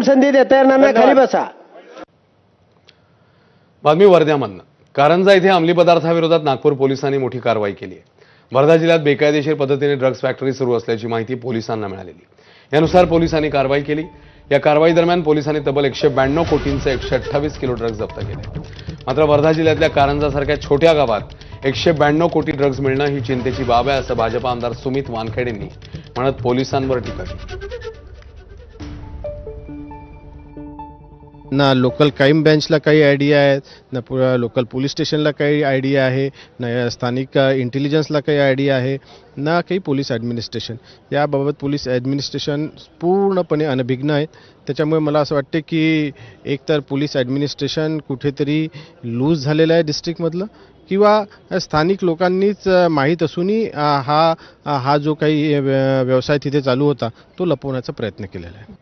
संधी देता येणार नाही, खाली बसा. बातमी वर्ध्यामधनं. कारंजा येथे अंमली पदार्थाविरोधात नागपूर पोलिसांनी मोठी कारवाई केली आहे. वर्धा जिल्ह्यात बेकायदेशीर पद्धतीने ड्रग्ज फॅक्टरी सुरू असल्याची माहिती पोलिसांना मिळालेली. यानुसार पोलिसांनी कारवाई केली. या कारवाई दरम्यान पोलिसांनी तब्बल 192 कोटींचे 128 किलो ड्रग्ज जप्त केले. मात्र वर्धा जिल्ह्यातल्या कारंजासारख्या छोट्या गावात 192 कोटी ड्रग्ज मिळणं ही चिंतेची बाब आहे, असं भाजपा आमदार सुमित वानखेडेंनी म्हणत पोलिसांवर टीका केली. ना लोकल क्राईम ब्रँचला काही आयडिया आहे, ना लोकल पोलीस स्टेशनला काही आयडिया आहे, ना स्थानिक इंटेलिजन्सला काही आयडिया आहे, ना काही पोलीस ॲडमिनिस्ट्रेशन. याबाबत पोलीस ॲडमिनिस्ट्रेशन पूर्णपणे अनभिज्ञ आहेत. त्याच्यामुळे मला असं वाटते की एकतर पोलीस ॲडमिनिस्ट्रेशन कुठेतरी लूज झालेलं आहे डिस्ट्रिक्टमधलं, किंवा स्थानिक लोकांनीच माहीत असूनही हा जो काही व्यवसाय तिथे चालू होता तो लपवण्याचा प्रयत्न केलेला आहे.